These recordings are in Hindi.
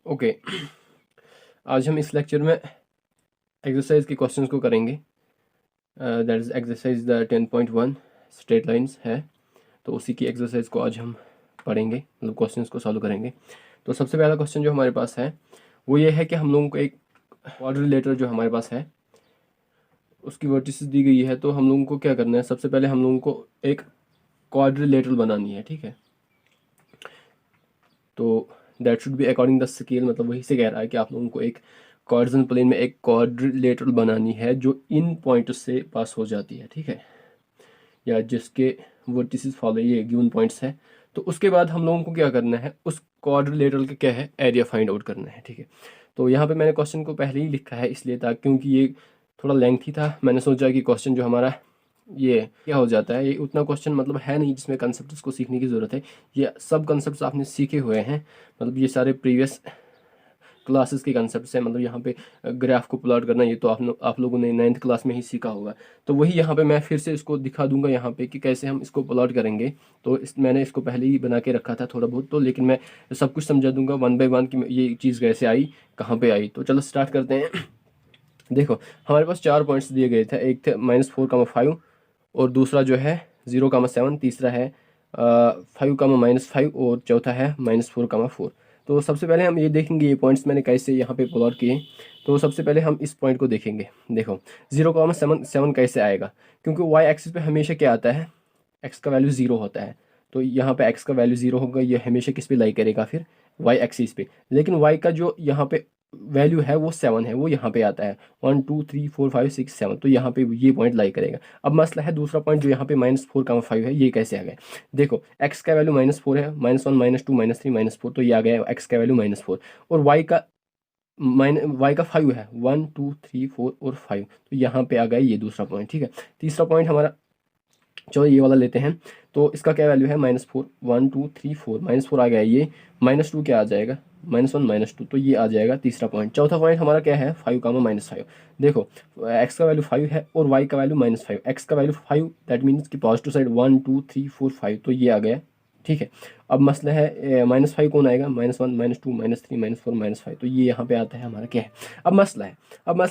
ओके आज हम इस लेक्चर में एक्सरसाइज के क्वेश्चंस को करेंगे। That is exercise the 10.1 straight lines है, तो उसी की एक्सरसाइज को आज हम पढ़ेंगे, मतलब क्वेश्चंस को सॉल्व करेंगे। तो सबसे पहला क्वेश्चन जो हमारे पास है वो ये है कि हम लोगों को एक क्वाड्रिलेटरल जो हमारे पास है उसकी वर्टिसेस दी गई है। तो हम लोगों को क्या करना है, सबसे पहले हम लोगों को एक क्वाड्रिलेटरल बनानी है, ठीक है। तो that should be according the scale, मतलब वही से कह रहा है कि आप लोगों को एक कॉर्डिनेशन प्लेन में एक क्वाड्रिलेटरल बनानी है जो इन पॉइंट से पास हो जाती है, ठीक है, या जिसके वर्टिसेस फॉलो ये गिवन पॉइंट्स है। तो उसके बाद हम लोगों को क्या करना है, उस क्वाड्रिलेटरल का क्या है, एरिया फाइंड आउट करना है, ठीक है। तो यहाँ पे मैंने क्वेश्चन को पहले ही लिखा है इसलिए ताकि, क्योंकि ये थोड़ा लेंथी था, मैंने सोचा कि क्वेश्चन जो हमारा ये क्या हो जाता है, ये उतना क्वेश्चन मतलब है नहीं जिसमें कंसेप्ट्स को सीखने की ज़रूरत है। ये सब कंसेप्ट्स आपने सीखे हुए हैं, मतलब ये सारे प्रीवियस क्लासेस के कंसेप्ट्स हैं। मतलब यहाँ पे ग्राफ को प्लॉट करना ये तो आप लोगों ने 9th क्लास में ही सीखा होगा। तो वही यहाँ पे मैं फिर से इसको दिखा दूंगा यहाँ पे कि कैसे हम इसको प्लॉट करेंगे। तो मैंने इसको पहले ही बना के रखा था थोड़ा बहुत, तो लेकिन मैं सब कुछ समझा दूंगा 1 बाय 1 कि ये चीज़ कैसे आई, कहाँ पर आई। तो चलो स्टार्ट करते हैं। देखो हमारे पास 4 पॉइंट्स दिए गए थे, एक थे -4,5 और दूसरा जो है 0,7, तीसरा है 5,-5 और चौथा है -4,4। तो सबसे पहले हम ये देखेंगे ये पॉइंट्स मैंने कैसे यहाँ पे प्लॉट किए। तो सबसे पहले हम इस पॉइंट को देखेंगे। देखो 0,7 कैसे आएगा, क्योंकि वाई एक्सिस पे हमेशा क्या आता है, एक्स का वैल्यू 0 होता है। तो यहाँ पे एक्स का वैल्यू 0 होगा, ये हमेशा किस पे लाई करेगा, फिर वाई एक्सिस पे। लेकिन वाई का जो यहाँ पे वैल्यू है वो 7 है, वो यहाँ पे आता है 1 2 3 4 5 6 7, तो यहाँ पे ये पॉइंट लाई करेगा। अब मसला है दूसरा पॉइंट जो यहाँ पे -4,5 है, ये कैसे आ गया। देखो एक्स का वैल्यू -4 है, -1 -2 -3 -4, तो ये आ गया एक्स का वैल्यू -4। और वाई का 5 है, 1 2 3 4 और 5, तो यहाँ पे आ गया ये दूसरा पॉइंट, ठीक है। तीसरा पॉइंट हमारा, चलो ये वाला लेते हैं। तो इसका क्या वैल्यू है, -4, 1 2 3 4, -4 आ गया। ये -2 क्या आ जाएगा, -1 -2, तो ये आ जाएगा तीसरा पॉइंट। चौथा पॉइंट हमारा क्या है, 5,-5। देखो एक्स का वैल्यू 5 है और वाई का वैल्यू -5, एक्स का वैल्यू 5, दैट मीन्स कि पॉजिटिव साइड 1 2 3 4 5, तो ये आ गया, ठीक है। अब मसला है -5 कौन आएगा, -1 -2 -3 -4 -5, तो ये यहाँ पे आता है हमारा क्या है। अब मसला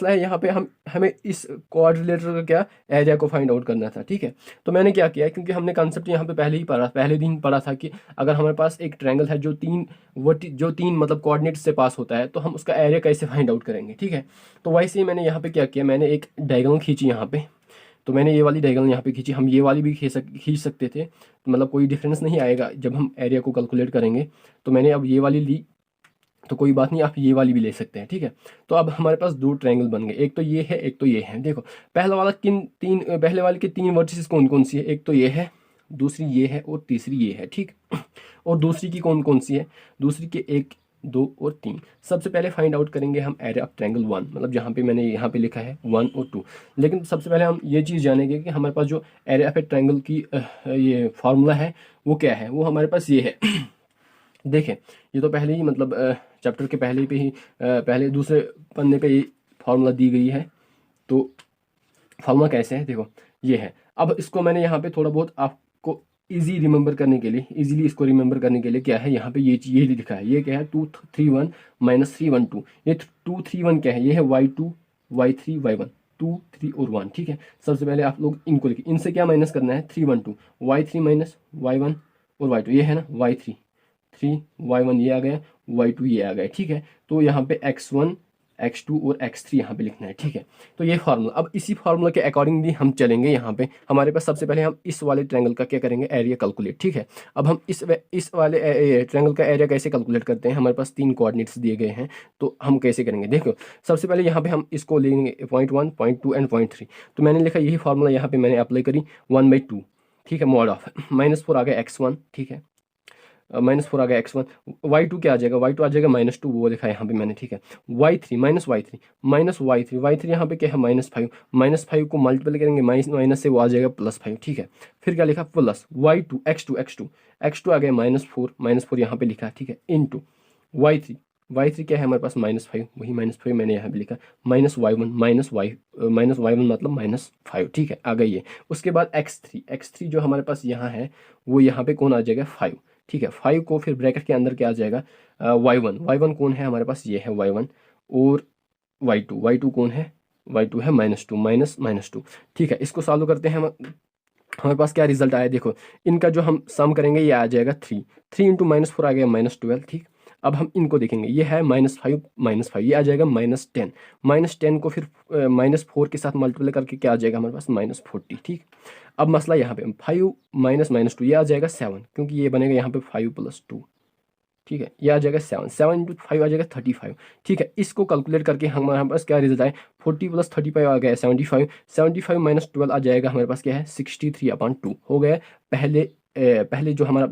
है यहाँ पे हमें इस क्वाड्रिलेटरल का क्या एरिया को फाइंड आउट करना था, ठीक है। तो मैंने क्या किया, क्योंकि हमने कंसेप्ट यहाँ पे पहले दिन पढ़ा था कि अगर हमारे पास एक ट्रायंगल है जो तीन मतलब कोऑर्डिनेट से पास होता है, तो हम उसका एरिया कैसे फाइंड आउट करेंगे, ठीक है। तो वैसे ही मैंने यहाँ पे क्या किया, मैंने एक डायगोनल खींची यहाँ पे। तो मैंने ये वाली डायगोनल यहाँ पे खींची, हम ये वाली भी खींच सकते थे, तो मतलब कोई डिफरेंस नहीं आएगा जब हम एरिया को कैलकुलेट करेंगे। तो मैंने अब ये वाली ली, तो कोई बात नहीं, आप ये वाली भी ले सकते हैं, ठीक है। तो अब हमारे पास 2 ट्रायंगल बन गए, एक तो ये है एक तो ये है। देखो पहले वाले के 3 वर्टिसेस कौन कौन सी है, एक तो ये है, दूसरी ये है और तीसरी ये है, ठीक। और दूसरी की कौन कौन सी है, दूसरी के 1 2 और 3। सबसे पहले फाइंड आउट करेंगे हम एरिया ऑफ ट्रायंगल 1, मतलब जहाँ पे मैंने यहाँ पे लिखा है 1 और 2। लेकिन सबसे पहले हम ये चीज़ जानेंगे कि हमारे पास जो एरिया ऑफ ए ट्रायंगल की ये फार्मूला है वो क्या है। वो हमारे पास ये है। देखें ये तो पहले ही मतलब चैप्टर के पहले पे ही पहले दूसरे पन्ने पे ही फार्मूला दी गई है। तो फार्मूला कैसे है, देखो ये है। अब इसको मैंने यहाँ पे थोड़ा बहुत आपको इजीली रिमेंबर करने के लिए क्या है, यहाँ पे ये लिखा है, ये क्या है 2 3 1 -3 1 2। ये 2 3 1 क्या है, ये है y2 y3 y1, 2 3 और 1, ठीक है। सबसे पहले आप लोग इनको लिखिए, इनसे क्या माइनस करना है, 3 1 2, y3 माइनस y1 और y2, ये है ना y3 3 y1 ये आ गया, y2 ये आ गया, ठीक है। तो यहाँ पे x1 x2 और x3 यहाँ पे लिखना है, ठीक है। तो ये फार्मूला, अब इसी फार्मूला के अकॉर्डिंगली हम चलेंगे। यहाँ पे हमारे पास सबसे पहले हम इस वाले ट्रायंगल का क्या करेंगे, एरिया कैलकुलेट, ठीक है। अब हम इस वाले ट्रायंगल का एरिया कैसे कैलकुलेट करते हैं, हमारे पास 3 कोऑर्डिनेट्स दिए गए हैं, तो हम कैसे करेंगे। देखो सबसे पहले यहाँ पे हम इसको लेंगे .1 .2 एंड .3। तो मैंने लिखा यही फार्मूला यहाँ पे मैंने अप्लाई करी 1/2, ठीक है, मॉड ऑफ -4 आ गया x1, ठीक है, -4 आ गया x1, y2 क्या आ जाएगा, y2 आ जाएगा -2, वो लिखा है यहाँ पे मैंने, ठीक है। y3 -y3 यहाँ पे क्या है -5 को मल्टीपल करेंगे माइनस से, वो आ जाएगा +5, ठीक है। फिर क्या लिखा, प्लस y2 x2 आ गया -4 यहाँ पे लिखा, ठीक है, इंटू y3 क्या है हमारे पास -5, वही -5 मैंने यहाँ पे लिखा, -y1 मतलब -5, ठीक है, आ गई है। उसके बाद x3 जो हमारे पास यहाँ है वो यहाँ पे कौन आ जाएगा 5, ठीक है। 5 को फिर ब्रैकेट के अंदर क्या आ जाएगा, y1 कौन है हमारे पास, ये है y1, और y2 कौन है, y2 है -2 -2, ठीक है। इसको सॉल्व करते हैं हम, हमारे पास क्या रिजल्ट आया, देखो इनका जो हम सम करेंगे ये आ जाएगा 3 इंटू -4 आ गया -12, ठीक। अब हम इनको देखेंगे, ये है -5 ये आ जाएगा -10, -10 को फिर -4 के साथ मल्टीप्लाई करके क्या आ जाएगा हमारे पास -40, ठीक। अब मसला यहाँ पे 5 -2 ये आ जाएगा 7, क्योंकि ये बनेगा यहाँ पे 5 + 2, ठीक है। ये आ जाएगा 7 इंटू 5 आ जाएगा 35, ठीक है। इसको कैलकुलेट करके हमारे पास क्या रिजल्ट आए, 40 + 35 आ गया 75, 75 - 12 आ जाएगा हमारे पास क्या है 63/2 हो गया। पहले जो हमारा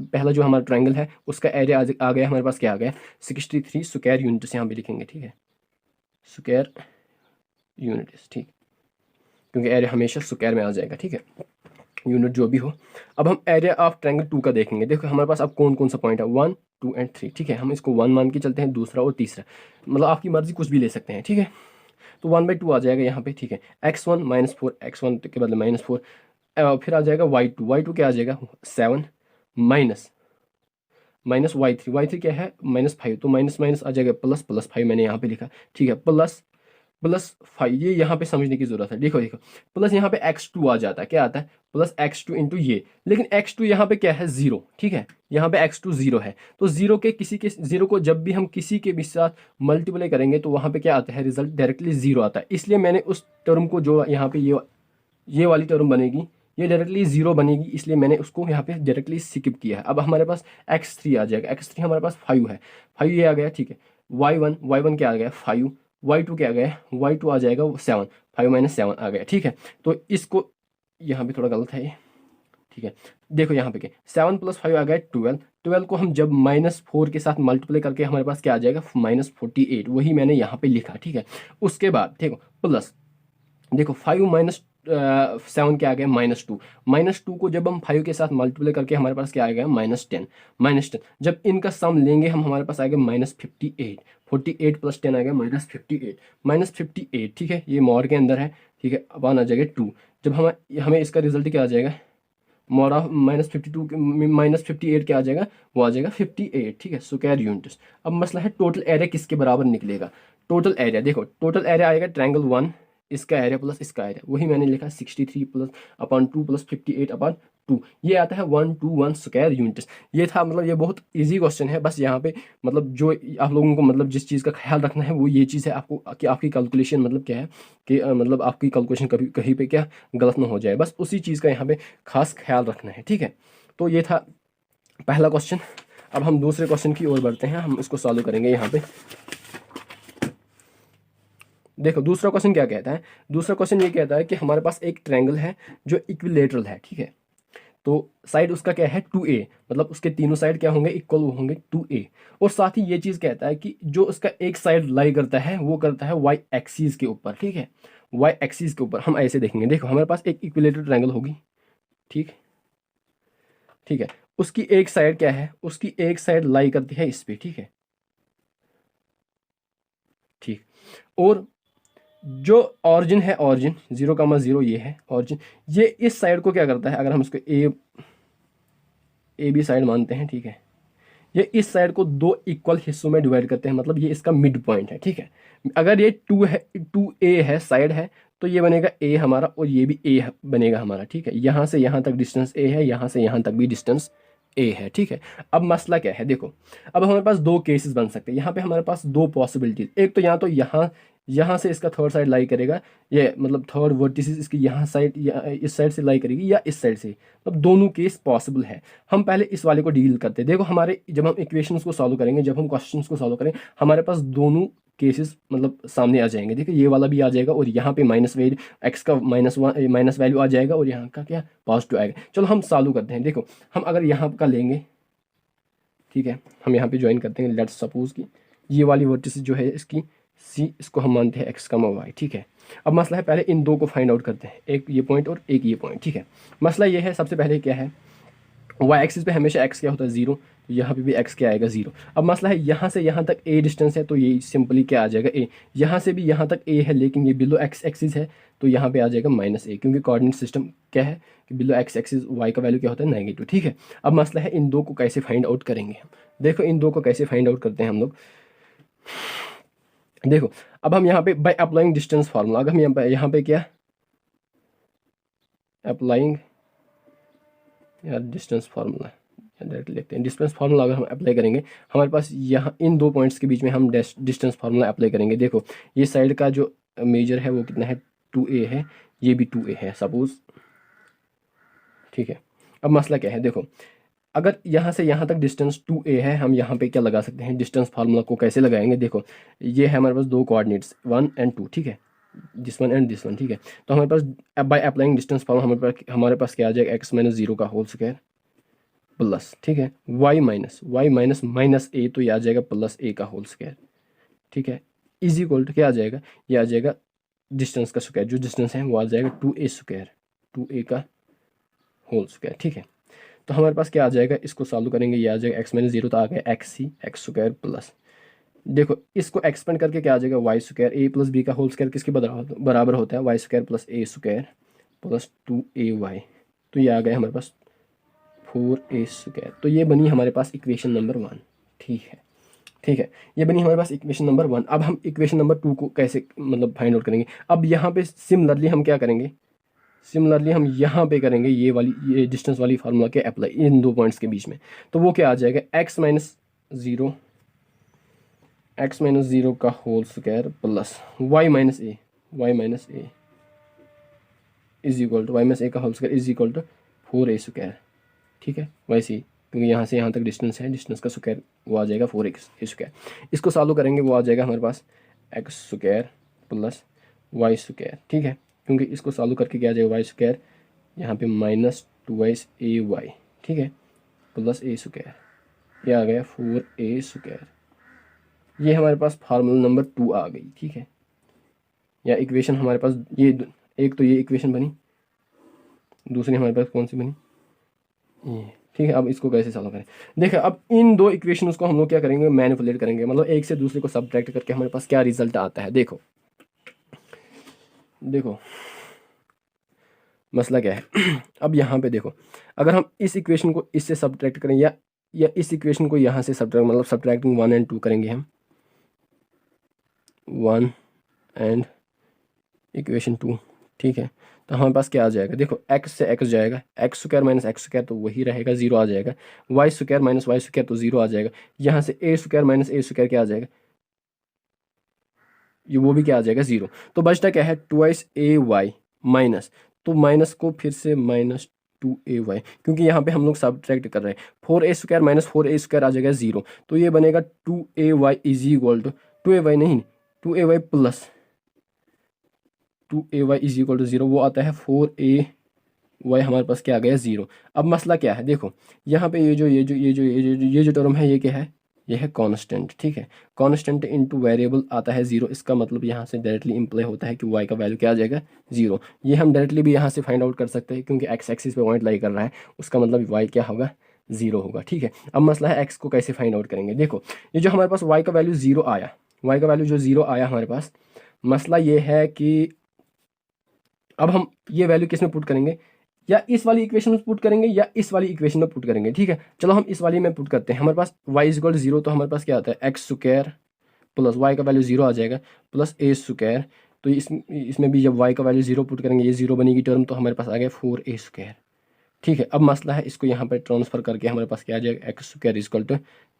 ट्रायंगल है उसका एरिया आ गया हमारे पास, क्या आ गया 63 स्क्वायर यूनिट्स, यहाँ पे लिखेंगे, ठीक है, स्क्वायर यूनिट्स, ठीक, क्योंकि एरिया हमेशा स्क्वायर में आ जाएगा, ठीक है, यूनिट जो भी हो। अब हम एरिया ऑफ ट्रायंगल 2 का देखेंगे। देखो हमारे पास अब कौन कौन सा पॉइंट है, 1 2 एंड 3, ठीक है। हम इसको 1 मान के चलते हैं, दूसरा और तीसरा, मतलब आपकी मर्जी कुछ भी ले सकते हैं, ठीक है। तो 1/2 आ जाएगा यहाँ पे, ठीक है। x1 -4, x1 के बदले -4, फिर आ जाएगा y2 क्या आ जाएगा 7 माइनस y3 क्या है -5, तो माइनस आ जाएगा +5 मैंने यहाँ पे लिखा, ठीक है, +5, ये यहाँ पे समझने की जरूरत है। देखो प्लस यहाँ पे x2 आ जाता है, क्या आता है +x2 इंटू ये, लेकिन x2 यहाँ पे क्या है 0, ठीक है, यहाँ पे x2 0 है, तो 0 को जब भी हम किसी के भी साथ मल्टीप्लाई करेंगे तो वहाँ पे क्या आता है, रिजल्ट डायरेक्टली 0 आता है। इसलिए मैंने उस टर्म को जो यहाँ पे ये वाली टर्म बनेगी, ये डायरेक्टली 0 बनेगी, इसलिए मैंने उसको यहाँ पे डायरेक्टली स्किप किया है। अब हमारे पास x3 आ जाएगा, x3 हमारे पास 5 है, 5 ये आ गया, ठीक है। y1 क्या आ गया 5, y2 क्या आ गया, y2 आ जाएगा 7, 5 - 7 आ गया, ठीक है। तो इसको यहाँ पे थोड़ा गलत है ये, ठीक है। देखो यहाँ पे क्या 7 + 5 आ गया 12 को हम जब -4 के साथ मल्टीप्लाई करके हमारे पास क्या आ जाएगा -48, वही मैंने यहाँ पे लिखा, ठीक है। उसके बाद देखो प्लस, देखो 5 - 7 क्या आ गया -2, -2 को जब हम 5 के साथ मल्टीप्लाई करके हमारे पास क्या आ गया -10, जब इनका सम लेंगे हम हमारे पास आएगा -58, 48 + 10 आ गया -58, ठीक है। ये मोड के अंदर है, ठीक है। अब आना जाएगा 2, जब हमें इसका रिजल्ट क्या आ जाएगा, मोड ऑफ -52 -58 क्या आ जाएगा, वो आ जाएगा 58, ठीक है, स्क्वायर यूनिट्स। अब मसला है टोटल एरिया किसके बराबर निकलेगा, टोटल एरिया देखो, टोटल एरिया आएगा ट्रायंगल 1, इसका एरिया प्लस इसका एरिया, वही मैंने लिखा 63 + 2 + 58/2, ये आता है 121 स्क्वायर यूनिट्स। ये था, मतलब ये बहुत इजी क्वेश्चन है, बस यहाँ पे मतलब जो आप लोगों को मतलब जिस चीज़ का ख्याल रखना है वो ये चीज़ है आपको, कि आपकी कैलकुलेशन मतलब क्या है, कि मतलब आपकी कैलकुलेशन कभी कहीं पे क्या गलत ना हो जाए, बस उसी चीज़ का यहाँ पे खास ख्याल रखना है, ठीक है। तो ये था पहला क्वेश्चन। अब हम दूसरे क्वेश्चन की ओर बढ़ते हैं, हम इसको सॉल्व करेंगे। यहाँ पे देखो दूसरा क्वेश्चन क्या कहता है, दूसरा क्वेश्चन ये कहता है कि हमारे पास एक ट्रायंगल है जो इक्विलेटरल है, ठीक है। तो साइड उसका क्या है 2a, मतलब उसके तीनों साइड क्या होंगे, इक्वल होंगे 2a, और साथ ही ये चीज़ कहता है कि जो उसका एक साइड लाई करता है वो करता है y एक्सिस के ऊपर, ठीक है, y एक्सिस के ऊपर। हम ऐसे देखेंगे, देखो हमारे पास एक इक्विलेटरल ट्रायंगल होगी, ठीक है। उसकी एक साइड क्या है, उसकी एक साइड लाई करती है इस पे, ठीक है, ठीक। और जो ऑरिजिन है, ऑरिजिन 0,0 ये है ऑरिजिन, ये इस साइड को क्या करता है, अगर हम इसको ए बी साइड मानते हैं, ठीक है, ये इस साइड को दो इक्वल हिस्सों में डिवाइड करते हैं, मतलब ये इसका मिड पॉइंट है, ठीक है। अगर ये 2a है साइड है, तो ये बनेगा a हमारा, और ये भी a बनेगा हमारा, ठीक है। यहाँ से यहाँ तक डिस्टेंस a है, यहाँ से यहाँ तक भी डिस्टेंस a है, ठीक है। अब मसला क्या है, देखो अब हमारे पास दो केसेस बन सकते हैं, यहाँ पे हमारे पास दो पॉसिबिलिटीज, एक तो या तो यहाँ से इसका थर्ड साइड लाई करेगा, ये मतलब थर्ड वर्टिसेस इसकी यहाँ साइड या इस साइड से लाई करेगी, या इस साइड से, मतलब दोनों केस पॉसिबल है। हम पहले इस वाले को डील करते हैं। देखो हमारे जब हम इक्वेशंस को सॉल्व करेंगे, जब हम क्वेश्चंस को सॉल्व करेंगे, हमारे पास दोनों केसेस मतलब सामने आ जाएंगे। देखो ये वाला भी आ जाएगा, और यहाँ पे माइनस वैल्यू एक्स का माइनस वैल्यू आ जाएगा, और यहाँ का क्या पॉजिटिव आएगा। चलो हम सॉल्व करते हैं। देखो हम अगर यहाँ का लेंगे, ठीक है, हम यहाँ पे ज्वाइन करते हैं, लेट्स सपोज कि ये वाली वर्टिस जो है इसकी सी, इसको हम मानते हैं x, y, ठीक है। अब मसला है पहले इन दो को फाइंड आउट करते हैं, एक ये पॉइंट और एक ये पॉइंट, ठीक है। मसला ये है, सबसे पहले क्या है, y एक्सिस पे हमेशा x क्या होता है 0, तो यहाँ पे भी x क्या आएगा 0। अब मसला है यहाँ से यहाँ तक a डिस्टेंस है, तो ये सिंपली क्या आ जाएगा a। यहाँ से भी यहाँ तक a है लेकिन ये बिलो x एक्सिस है, तो यहाँ पे आ जाएगा -a, क्योंकि कोऑर्डिनेट सिस्टम क्या है कि बिलो x एक्सिस y का वैल्यू क्या होता है नेगेटिव। ठीक है, अब मसला है इन दो को कैसे फाइंड आउट करेंगे हम। देखो इन दो को कैसे फाइंड आउट करते हैं हम लोग। देखो अब हम यहाँ पे बाय अप्लाइंग डिस्टेंस फार्मूला, अगर हम यहाँ पे क्या अप्लाइंग यार डिस्टेंस फार्मूला डायरेक्टली लिखते हैं, डिस्टेंस फार्मूला अगर हम अप्लाई करेंगे हमारे पास यहाँ इन दो पॉइंट्स के बीच में हम डिस्टेंस फार्मूला अप्लाई करेंगे। देखो ये साइड का जो मेजर है वो कितना है 2a है, ये भी 2a है सपोज। ठीक है, अब मसला क्या है, देखो अगर यहाँ से यहाँ तक डिस्टेंस 2a है, हम यहाँ पे क्या लगा सकते हैं, डिस्टेंस फार्मूला को कैसे लगाएंगे। देखो ये है हमारे पास दो कोऑर्डिनेट्स 1 और 2, ठीक है, this one and this one. ठीक है, तो हमारे पास बाय अप्लाइंग डिस्टेंस फार्मूला हमारे पास क्या आ जाएगा x - 0 का होल स्क्वायर प्लस, ठीक है, y माइनस a, तो ये आ जाएगा प्लस a का होल स्क्वायर। ठीक है, इज इक्वल टू क्या आ जाएगा, ये आ जाएगा डिस्टेंस का स्क्वायर, जो डिस्टेंस है वो आ जाएगा 2a स्क्वायर, 2a का होल स्क्वायर। ठीक है, तो हमारे पास क्या आ जाएगा, इसको सॉल्व करेंगे, ये आ जाएगा x - 0 तो आ गया x स्क्वायर प्लस, देखो इसको एक्सपेंड करके क्या आ जाएगा y square, a plus b का होल स्क्वायर किसके बराबर होता है, y square plus a square plus 2ay, तो ये आ गया हमारे पास 4a स्क्वायर। तो ये बनी हमारे पास इक्वेशन नंबर 1। ठीक है, ठीक है, ये बनी हमारे पास इक्वेशन नंबर 1। अब हम इक्वेशन नंबर 2 को कैसे मतलब फाइंड आउट करेंगे। अब यहाँ पे सिमिलरली हम क्या करेंगे, सिमिलरली हम यहाँ पे करेंगे ये डिस्टेंस वाली फार्मूला के अप्लाई इन दो पॉइंट्स के बीच में। तो वो क्या आ जाएगा x - 0 का whole square plus y - a is equal to y - a का whole square is equal to 4a square. ठीक है, वैसे ही क्योंकि यहाँ से यहाँ तक डिस्टेंस है, डिस्टेंस का स्क्वायर वो आ जाएगा 4a स्क्वायर। इसको सॉल्व करेंगे वो आ जाएगा हमारे पास x square plus y square. ठीक है, क्योंकि इसको सॉल्व करके क्या आ जाएगा y स्क्वायर यहाँ पे -2ay, ठीक है, प्लस a स्क्वायर, ये आ गया 4a स्क्वायर। ये हमारे पास फार्मूला नंबर 2 आ गई। ठीक है, या इक्वेशन हमारे पास ये एक तो ये इक्वेशन बनी, दूसरी हमारे पास कौन सी बनी ये। ठीक है, अब इसको कैसे सॉल्व करें। देखिए अब इन दो इक्वेशंस को हम लोग क्या करेंगे, मैनिपुलेट करेंगे, मतलब एक से दूसरे को सब्ट्रैक्ट करके हमारे पास क्या रिजल्ट आता है। देखो देखो मसला क्या है अब यहाँ पे देखो, अगर हम इस इक्वेशन को इससे सब्ट्रैक्ट करें या इस इक्वेशन को यहाँ से सब्ट्रैक्ट, मतलब सब्ट्रैक्टिंग 1 और 2 करेंगे हम, 1 एंड इक्वेशन 2। ठीक है, तो हमारे पास क्या आ जाएगा, देखो x से x जाएगा, x square minus x square तो वही रहेगा, 0 आ जाएगा, y square minus y square तो 0 आ जाएगा, यहाँ से a square minus a square क्या आ जाएगा, ये वो भी क्या आ जाएगा 0। तो बचता क्या है 2ay माइनस, तो माइनस को फिर से -2ay, क्योंकि यहाँ पे हम लोग सब्ट्रैक्ट कर रहे हैं, 4a square minus 4a square आ जाएगा 0, तो ये बनेगा 2ay is equal to 2ay नहीं 2ay plus 2ay is equal to 0, वो आता है 4ay हमारे पास क्या आ गया 0। अब मसला क्या है, देखो यहाँ पे ये जो टर्म है ये क्या है, ये है कांस्टेंट। ठीक है, कांस्टेंट इनटू वेरिएबल आता है 0, इसका मतलब यहाँ से डायरेक्टली इंप्लाई होता है कि y का वैल्यू क्या आ जाएगा 0। ये हम डायरेक्टली भी यहाँ से फाइंड आउट कर सकते हैं, क्योंकि x एक्सिस पे पॉइंट लाई कर रहा है, उसका मतलब y क्या होगा 0 होगा। ठीक है, अब मसला है x को कैसे फाइंड आउट करेंगे। देखो ये जो हमारे पास y का वैल्यू 0 आया, y का वैल्यू जो 0 आया हमारे पास, मसला ये है कि अब हम ये वैल्यू किस में पुट करेंगे, या इस वाली इक्वेशन में पुट करेंगे या इस वाली इक्वेशन में पुट करेंगे। ठीक है, चलो हम इस वाली में पुट करते हैं। हमारे पास y इज इक्वल 0, तो हमारे पास क्या आता है x स्क्वायर प्लस y का वैल्यू 0 आ जाएगा प्लस a स्क्वायर, तो इसमें भी जब y का वैल्यू 0 पुट करेंगे, ये 0 बनेगी टर्म, तो हमारे पास आ गया 4a स्क्वायर। ठीक है, अब मसला है इसको यहाँ पर ट्रांसफर करके हमारे पास क्या आ जाएगा x square is equal to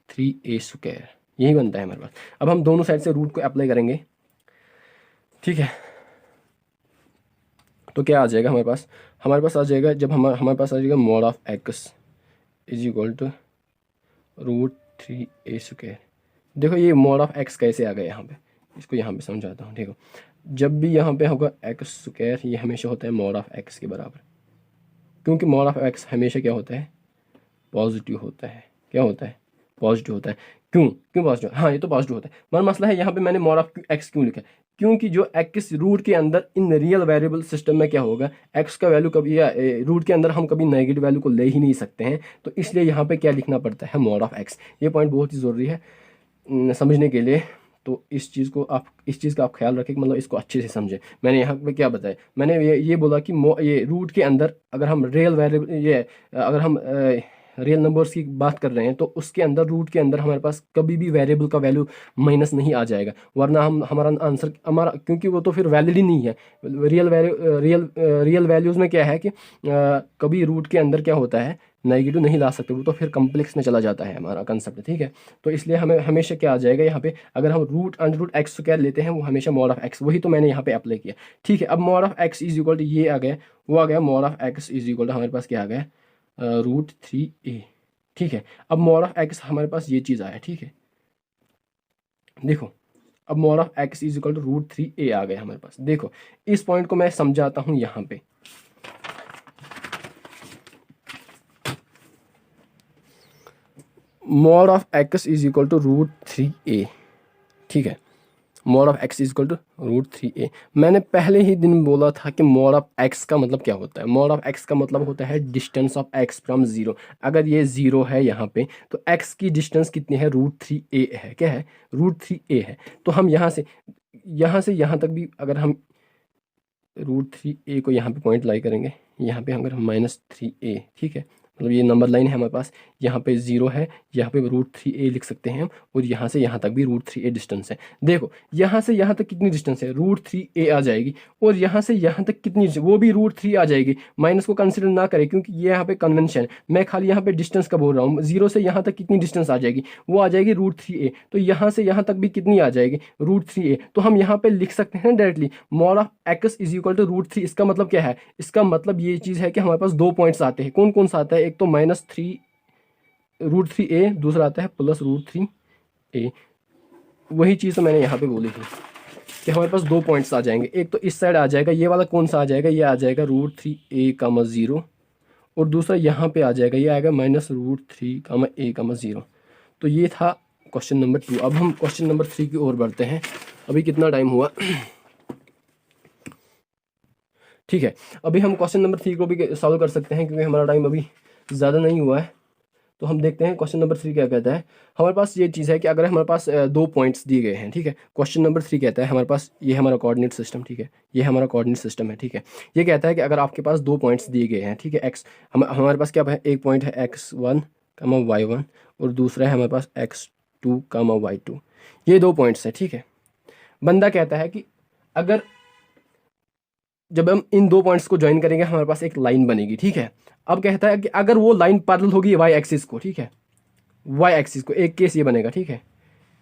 3a square, यही बनता है हमारे पास। अब हम दोनों साइड से रूट को अप्लाई करेंगे। ठीक है, तो क्या आ जाएगा हमारे पास आ जाएगा, जब हमारे पास आ जाएगा mod of x is equal to √3a square. देखो ये मॉड ऑफ x कैसे आ गया यहाँ पे, इसको यहाँ पे समझाता हूँ। देखो जब भी यहाँ पे होगा x स्क्वायर, ये हमेशा होता है मॉड ऑफ x के बराबर, क्योंकि मॉड ऑफ x हमेशा क्या होता है पॉजिटिव होता है। क्या होता है पॉजिटिव होता है, क्यों क्यों पॉजिटिव? हाँ ये तो पॉजिटिव होता है, मगर मसला है यहाँ पे मैंने मोड ऑफ एक्स क्यों लिखा है? क्योंकि जो एक्स रूट के अंदर इन रियल वेरिएबल सिस्टम में क्या होगा, एक्स का वैल्यू कभी या रूट के अंदर हम कभी नेगेटिव वैल्यू को ले ही नहीं सकते हैं, तो इसलिए यहाँ पे क्या लिखना पड़ता है, मोड ऑफ एक्स। ये पॉइंट बहुत ही ज़रूरी है समझने के लिए। तो इस चीज़ का आप ख्याल रखें, मतलब इसको अच्छे से समझें। मैंने यहाँ पे क्या बताया, मैंने ये बोला कि ये रूट के अंदर अगर हम रियल वेरिएबल अगर हम रियल नंबर्स की बात कर रहे हैं तो उसके अंदर रूट के अंदर हमारे पास कभी भी वेरिएबल का वैल्यू माइनस नहीं आ जाएगा, वरना हमारा आंसर क्योंकि वो तो फिर वैलिड ही नहीं है। रियल वैल्यूज़ में क्या है कि कभी रूट के अंदर क्या होता है, नेगेटिव नहीं ला सकते, वो तो फिर कम्प्लेक्स में चला जाता है हमारा कंसेप्ट, ठीक है। तो इसलिए हमें हमेशा क्या आ जाएगा यहाँ पे, अगर हम root under root x square लेते हैं वो हमेशा मोड ऑफ एक्स, वही तो मैंने यहाँ पे अप्लाई किया, ठीक है। अब mod of x is equal to ये आ गया, वो आ गया mod of x is equal to हमारे पास क्या आ गया, √3a, ठीक है। अब मोड ऑफ एक्स हमारे पास ये चीज़ आया, ठीक है। देखो अब mod of x is equal to √3a आ गया हमारे पास। देखो इस पॉइंट को मैं समझाता हूँ यहाँ पे। Mod of x is equal to √3a, ठीक है। Mod of x is equal to √3a। मैंने पहले ही दिन बोला था कि मोड ऑफ एक्स का मतलब क्या होता है। मोड ऑफ एक्स का मतलब होता है distance of x from zero. अगर ये ज़ीरो है यहाँ पे तो एक्स की डिस्टेंस कितनी है, √3a है। क्या है, √3a है। तो हम यहाँ से यहाँ तक भी अगर हम √3a को यहाँ पे पॉइंट लाई करेंगे, यहाँ पे अगर हम -3a, ठीक है, मतलब ये नंबर लाइन है हमारे पास, यहाँ पे 0 है, यहाँ पे √3a लिख सकते हैं हम, और यहाँ से यहाँ तक भी √3a डिस्टेंस है। देखो यहाँ से यहाँ तक कितनी डिस्टेंस है, √3a आ जाएगी, और यहाँ से यहाँ तक कितनी, वो भी √3 आ जाएगी। माइनस को कंसिडर ना करें क्योंकि ये यहाँ पे कन्वेंशन है, मैं खाली यहाँ पे डिस्टेंस का बोल रहा हूँ। 0 से यहाँ तक कितनी डिस्टेंस आ जाएगी, वो आ जाएगी √3a। तो यहाँ से यहाँ तक भी कितनी आ जाएगी, √3a। तो हम यहाँ पे लिख सकते हैं directly mod of x is equal to √3। इसका मतलब क्या है, इसका मतलब ये चीज़ है कि हमारे पास 2 पॉइंट्स आते हैं। कौन कौन सा आता है, एक तो -3 √3a, दूसरा आता है +√3a। वही चीज़ तो मैंने यहाँ पे बोली थी कि हमारे पास 2 पॉइंट्स आ जाएंगे। एक तो इस साइड आ जाएगा, ये वाला कौन सा आ जाएगा, ये आ जाएगा √3a, 0, और दूसरा यहाँ पे आ जाएगा, ये आएगा -√3a, 0। तो ये था क्वेश्चन नंबर 2। अब हम क्वेश्चन नंबर 3 की ओर बढ़ते हैं। अभी कितना टाइम हुआ, ठीक है। अभी हम क्वेश्चन नंबर 3 को भी सॉल्व कर सकते हैं क्योंकि हमारा टाइम अभी ज़्यादा नहीं हुआ है। तो हम देखते हैं क्वेश्चन नंबर 3 क्या कहता है। हमारे पास ये चीज़ है कि अगर हमारे पास 2 पॉइंट्स दिए गए हैं, ठीक है। क्वेश्चन नंबर 3 कहता है हमारे पास, ये हमारा कोऑर्डिनेट सिस्टम, ठीक है, ये हमारा कोऑर्डिनेट सिस्टम है, ठीक है। ये कहता है कि अगर आपके पास 2 पॉइंट्स दिए गए हैं, ठीक है, हमारे पास क्या है, एक पॉइंट है x1, y1, और दूसरा है हमारे पास x2, y2। ये 2 पॉइंट्स हैं, ठीक है। बंदा कहता है कि अगर जब हम इन 2 पॉइंट्स को ज्वाइन करेंगे हमारे पास एक लाइन बनेगी, ठीक है। अब कहता है कि अगर वो लाइन पैरेलल होगी y एक्सिस को, ठीक है, y एक्सिस को, एक केस ये बनेगा, ठीक है,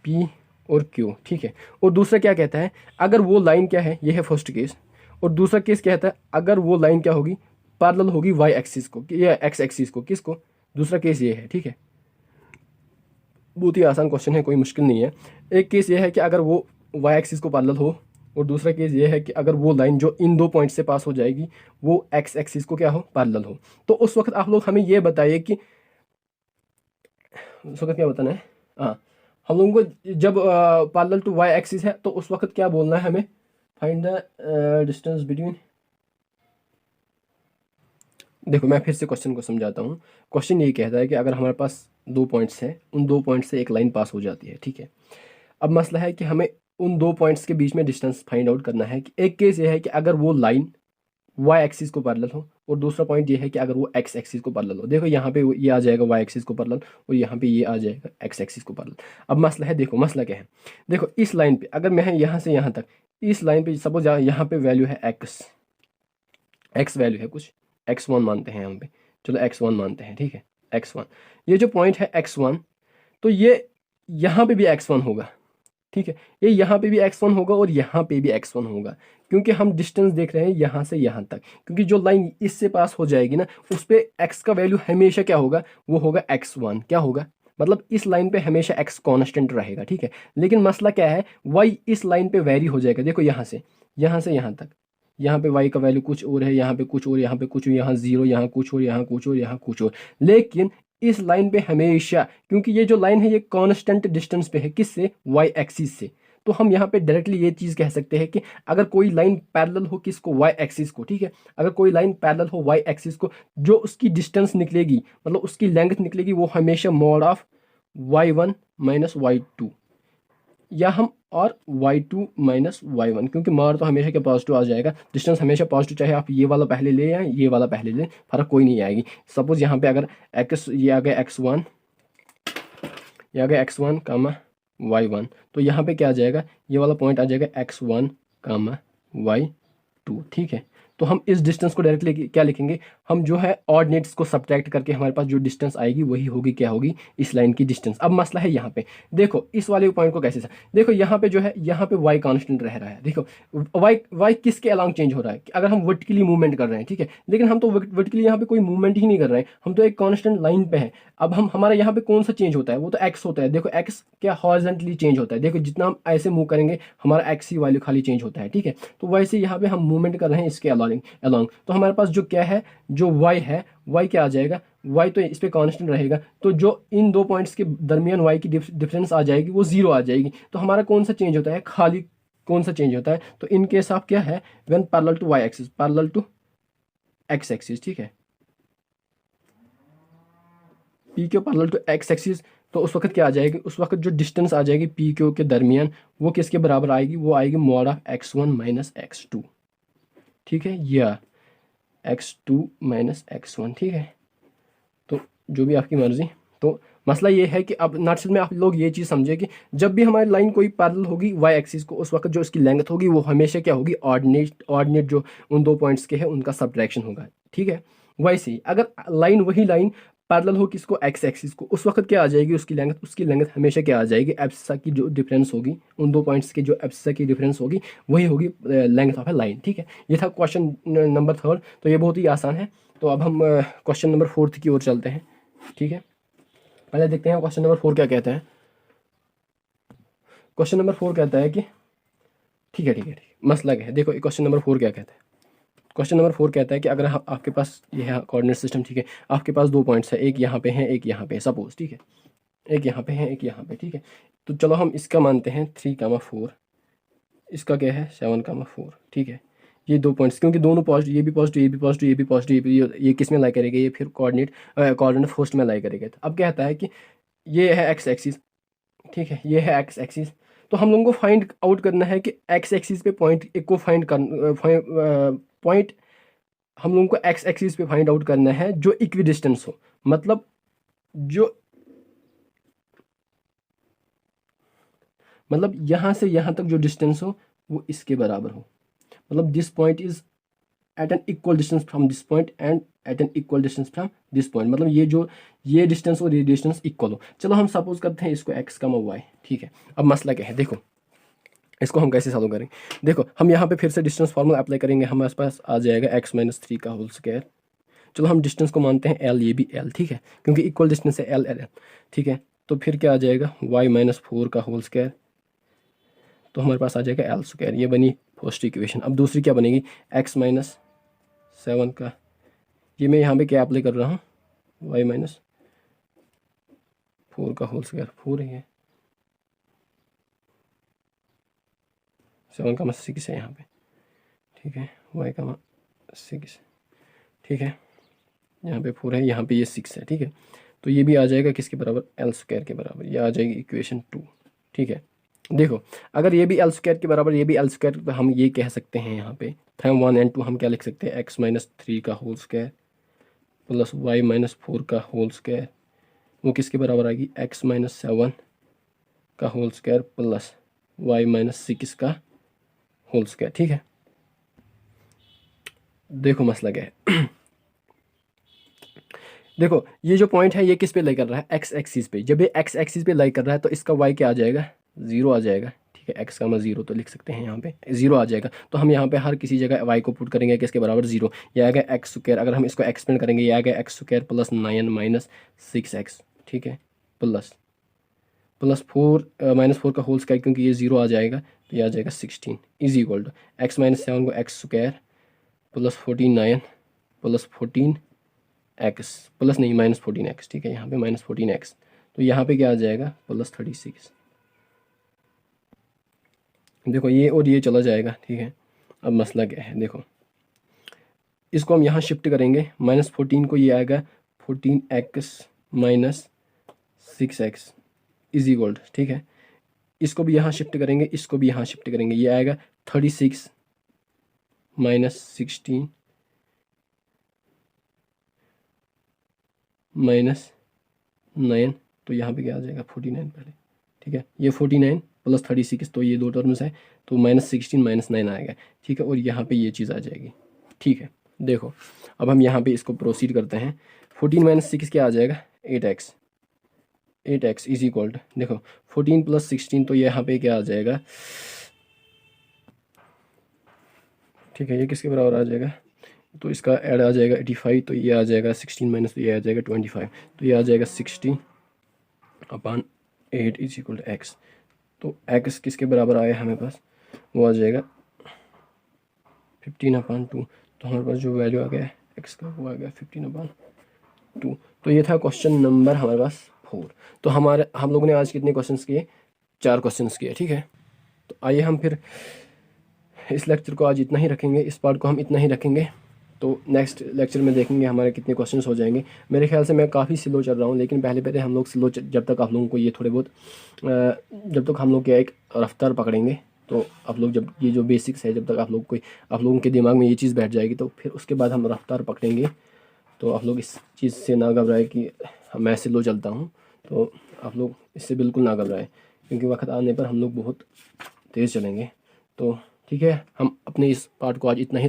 P और Q, ठीक है। और दूसरा क्या कहता है, अगर वो लाइन क्या है, ये है फर्स्ट केस, और दूसरा केस क्या कहता है, अगर वो लाइन क्या होगी, पैरेलल होगी y एक्सिस को या x एक्सिस को, किसको, दूसरा केस ये है, ठीक है। बहुत ही आसान क्वेश्चन है, कोई मुश्किल नहीं है। एक केस ये है कि अगर वो y एक्सिस को पैरेलल हो, और दूसरा केस ये है कि अगर वो लाइन जो इन 2 पॉइंट से पास हो जाएगी वो x एक्सिस को क्या हो, पैरेलल हो। तो उस वक्त आप लोग हमें ये बताइए कि उस वक्त क्या बताना है। हाँ, हम लोगों को जब पैरेलल टू y एक्सिस है तो उस वक्त क्या बोलना है हमें, फाइंड द डिस्टेंस बिटवीन। देखो मैं फिर से क्वेश्चन को समझाता हूँ। क्वेश्चन ये कहता है कि अगर हमारे पास 2 पॉइंट्स हैं, उन 2 पॉइंट से एक लाइन पास हो जाती है, ठीक है। अब मसला है कि हमें उन 2 पॉइंट्स के बीच में डिस्टेंस फाइंड आउट करना है। कि एक केस ये है कि अगर वो लाइन y एक्सिस को पैरेलल हो, और दूसरा पॉइंट ये है कि अगर वो x एक्सिस को पैरेलल हो। देखो यहाँ पे ये आ जाएगा y एक्सिस को पैरेलल, और यहाँ पे ये आ जाएगा x एक्सिस को पैरेलल। अब मसला है, देखो मसला क्या है, देखो इस लाइन पे अगर मैं यहाँ से यहाँ तक, इस लाइन पे सपोज यहाँ पे वैल्यू है x वैल्यू है कुछ, x1 मानते हैं यहाँ पे, चलो x1 मानते हैं, ठीक है, x1। ये जो पॉइंट है x1, तो ये यहाँ पे भी x1 होगा, ठीक है। ये यहाँ पे भी x1 होगा और यहाँ पे भी x1 होगा, क्योंकि हम डिस्टेंस देख रहे हैं यहाँ से यहाँ तक। क्योंकि जो लाइन इससे पास हो जाएगी ना, उस पर x का वैल्यू हमेशा क्या होगा, वो होगा x1। क्या होगा, मतलब इस लाइन पे हमेशा x कांस्टेंट रहेगा, ठीक है। लेकिन मसला क्या है, y इस लाइन पे वेरी हो जाएगा। देखो यहाँ से यहाँ तक, यहाँ पे y का वैल्यू कुछ और है, यहाँ पे कुछ और, यहाँ पे कुछ, यहाँ 0, यहाँ कुछ और, यहाँ कुछ और, यहाँ कुछ और। लेकिन इस लाइन पे हमेशा, क्योंकि ये जो लाइन है ये कांस्टेंट डिस्टेंस पे है, किससे, वाई एक्सिस से, तो हम यहाँ पे डायरेक्टली ये चीज़ कह सकते हैं कि अगर कोई लाइन पैरेलल हो किसको, वाई एक्सिस को, ठीक है, अगर कोई लाइन पैरेलल हो वाई एक्सिस को, जो उसकी डिस्टेंस निकलेगी, मतलब उसकी लेंथ निकलेगी, वो हमेशा mod of y1 minus y2, या हम और y2 माइनस y1, क्योंकि मार तो हमेशा क्या पॉजिटिव आ जाएगा, डिस्टेंस हमेशा पॉजिटिव, चाहे आप ये वाला पहले ले या ये वाला पहले लें, फर्क कोई नहीं आएगी। सपोज यहाँ पे अगर x, ये आ गया x1, ये आ गया x1 कामा y1, तो यहाँ पे क्या आ जाएगा, ये वाला पॉइंट आ जाएगा x1 कामा y2, ठीक है। तो हम इस डिस्टेंस को डायरेक्टली क्या लिखेंगे, हम जो है ऑर्डिनेट्स को सब्ट्रैक्ट करके हमारे पास जो डिस्टेंस आएगी वही होगी, क्या होगी, इस लाइन की डिस्टेंस। अब मसला है यहाँ पे, देखो इस वाले पॉइंट को कैसे, देखो यहाँ पे जो है, यहाँ पे y कांस्टेंट रह रहा है, देखो y किसके अलोंग चेंज हो रहा है, अगर हम वर्टिकली मूवमेंट कर रहे हैं, ठीक है, लेकिन हम तो वर्टिकली यहाँ पे कोई मूवमेंट ही नहीं कर रहे हैं, हम तो एक कांस्टेंट लाइन पे है। अब हम हमारा यहाँ पे कौन सा चेंज होता है, वो तो x होता है, देखो x क्या हॉरिजॉन्टली चेंज होता है, देखो जितना हम ऐसे मूव करेंगे हमारा x ही वैल्यू खाली चेंज होता है, ठीक है। तो वैसे यहाँ पे हम मूवमेंट कर रहे हैं इसके अलोंग, तो हमारे पास जो क्या है, जो y है, y क्या आ जाएगा, y तो इस पे कांस्टेंट रहेगा, तो जो इन दो पॉइंट्स के दरमियान y की डिफरेंस आ जाएगी वो 0 आ जाएगी। तो हमारा कौन सा चेंज होता है, खाली कौन सा चेंज होता है, तो इन केस ऑफ क्या है, when parallel to y axis, parallel to x axis, ठीक है, P Q parallel to x axis, तो उस वक्त क्या आ जाएगी, उस वक्त जो डिस्टेंस आ जाएगी पी क्यू के दरमियान, वो किसके बराबर आएगी, वो आएगी mod of x1 minus x2, ठीक है, या x2 माइनस x1, ठीक है। तो जो भी आपकी मर्जी। तो मसला ये है कि अब नटशल में आप लोग ये चीज़ समझे कि जब भी हमारी लाइन कोई पैरेलल होगी y एक्सिस को, उस वक्त जो इसकी लेंथ होगी वो हमेशा क्या होगी, ऑर्डिनेट जो उन दो पॉइंट्स के हैं उनका सब्ट्रैक्शन होगा, ठीक है। वैसे ही अगर लाइन, वही लाइन पैरेलल हो किसको, x एक्सिस को, उस वक्त क्या आ जाएगी, उसकी लेंथ हमेशा क्या आ जाएगी, एब्सिसा की जो डिफरेंस होगी, उन दो पॉइंट्स की जो एब्सिसा की डिफरेंस होगी वही होगी लेंथ ऑफ ए लाइन, ठीक है। ये था क्वेश्चन नंबर 3, तो ये बहुत ही आसान है। तो अब हम क्वेश्चन नंबर 4 की ओर चलते हैं, ठीक है। पहले देखते हैं क्वेश्चन नंबर 4 क्या कहता है। क्वेश्चन नंबर 4 कहता है कि ठीक है, मसला क्या है, देखो क्वेश्चन नंबर 4 क्या कहता है। क्वेश्चन नंबर 4 कहता है कि अगर आपके पास ये है कोऑर्डिनेट सिस्टम, ठीक है, आपके पास दो पॉइंट्स है, एक यहाँ पे है एक यहाँ पे, सपोज, ठीक है, एक यहाँ पे है एक यहाँ पे, ठीक है। तो चलो हम इसका मानते हैं 3,4, इसका क्या है 7,4, ठीक है। ये दो पॉइंट्स, क्योंकि दोनों पॉजिटिव, ये भी पॉजिटिव, ये भी पॉजिटिव, ये भी पॉजिटिव, ये किस में लाई करेगा, ये फिर कोऑर्डिनेट फर्स्ट में लाई करेगा। अब कहता है कि ये है एक्स एक्सिस, ठीक है, ये है एक्स एक्सिस, तो हम लोगों को फाइंड आउट करना है कि एक्स एक्सिस पे पॉइंट एक को पॉइंट हम लोगों को एक्स एक्सिस पे फाइंड आउट करना है जो इक्वी डिस्टेंस हो, मतलब यहाँ से यहाँ तक जो डिस्टेंस हो वो इसके बराबर हो, मतलब this point is at an equal distance from this point and at an equal distance from this point, मतलब ये डिस्टेंस और ये डिस्टेंस इक्वल हो। चलो हम सपोज करते हैं इसको x, y, ठीक है। अब मसला क्या है, देखो इसको हम कैसे सॉल्व करेंगे, देखो हम यहाँ पे फिर से डिस्टेंस फार्मूला अप्लाई करेंगे, हमारे पास आ जाएगा x माइनस 3 का होल स्क्वायर। चलो हम डिस्टेंस को मानते हैं l, ये भी l, ठीक है, क्योंकि इक्वल डिस्टेंस है l, ठीक है। तो फिर क्या आ जाएगा y माइनस 4 का होल स्क्वायर, तो हमारे पास आ जाएगा l स्क्वायर, ये बनी फर्स्ट इक्वेशन। अब दूसरी क्या बनेगी, x माइनस 7 का, ये मैं यहाँ पे क्या अप्लाई कर रहा हूँ, y माइनस 4 का होल स्क्वायर, 4 है, 7 का 6 है यहाँ पे, ठीक है, y का 6, ठीक है, यहाँ पे 4 है, यहाँ पे ये 6 है, ठीक है। तो ये भी आ जाएगा किसके बराबर, l स्क्वायर के बराबर, ये आ जाएगी इक्वेशन 2, ठीक है। देखो अगर ये भी l स्क्वायर के बराबर, ये भी l स्क्वायर, तो हम ये कह सकते हैं यहाँ पे फ्रॉम 1 and 2 हम क्या लिख सकते हैं, x माइनस 3 का whole square plus y minus 4 का होल स्क्वायर, वो किसके बराबर आएगी, x माइनस 7 का whole square plus y minus 6 का होल स्क्वायर, ठीक है। देखो मसला क्या है देखो ये जो पॉइंट है ये किस पे लाई कर रहा है, एक्स एक्सिस पे, जब ये एक्स एक्सिस पे लाई कर रहा है तो इसका y क्या आ जाएगा, 0 आ जाएगा, ठीक है, x का 0 तो लिख सकते हैं यहाँ पे 0 आ जाएगा। तो हम यहाँ पे हर किसी जगह y को पुट करेंगे किसके बराबर 0, यह आएगा एक्स स्क्वायर, अगर हम इसको एक्सपेंड करेंगे ये आएगा x square plus 9 minus 6x, ठीक है, प्लस 4 माइनस 4 का होल स्क्वायर, क्योंकि ये 0 आ जाएगा तो ये आ जाएगा 16 is equal to x minus 7 को x square plus 49 plus 14 x plus नहीं -14x, ठीक है, यहाँ पे -14x, तो यहाँ पे क्या आ जाएगा +36। देखो ये और ये चला जाएगा, ठीक है। अब मसला क्या है, देखो इसको हम यहाँ शिफ्ट करेंगे, -14 को ये आएगा 14x - 6x इज इक्वल, ठीक है। इसको भी यहाँ शिफ्ट करेंगे, इसको भी यहाँ शिफ्ट करेंगे, ये आएगा 36 - 16 -9, तो यहाँ पे क्या आ जाएगा 49 पहले, ठीक है। ये 49 + 36, तो ये दो टर्म्स है, तो -16 - 9 आएगा, ठीक है। और यहाँ पे ये चीज़ आ जाएगी, ठीक है। देखो अब हम यहाँ पे इसको प्रोसीड करते हैं। 14 - 6 क्या आ जाएगा 8x, 8x इज इक्वल, देखो 14 + 16, तो यहाँ पे क्या आ जाएगा, ठीक है। ये किसके बराबर आ जाएगा, तो इसका ऐड आ जाएगा 85, तो ये आ जाएगा 16 - तो ये आ जाएगा 25, तो ये आ जाएगा 60/8 इज इक्वल टू x। तो x किसके बराबर आया हमें पास, वो आ जाएगा 15/2, तो हमारे पास जो वैल्यू आ गया है x का वो आ गया 15/2। तो ये था क्वेश्चन नंबर हमारे पास 4। तो हम लोगों ने आज कितने क्वेश्चंस किए, 4 क्वेश्चंस किए, ठीक है। तो आइए हम फिर इस लेक्चर को आज इतना ही रखेंगे, इस पार्ट को हम इतना ही रखेंगे। तो नेक्स्ट लेक्चर में देखेंगे हमारे कितने क्वेश्चंस हो जाएंगे। मेरे ख्याल से मैं काफ़ी स्लो चल रहा हूँ, लेकिन पहले हम लोग स्लो, जब तक आप लोगों को ये थोड़े बहुत जब तक हम लोग क्या एक रफ्तार पकड़ेंगे, तो आप लोग जब ये जो बेसिक्स है, जब तक आप लोगों के दिमाग में ये चीज़ बैठ जाएगी, तो फिर उसके बाद हम रफ्तार पकड़ेंगे। तो आप लोग इस चीज़ से ना घबराए कि मैं स्लो चलता हूँ, तो आप लोग इससे बिल्कुल ना घबराएं, क्योंकि वक्त आने पर हम लोग बहुत तेज़ चलेंगे। तो ठीक है, हम अपने इस पार्ट को आज इतना ही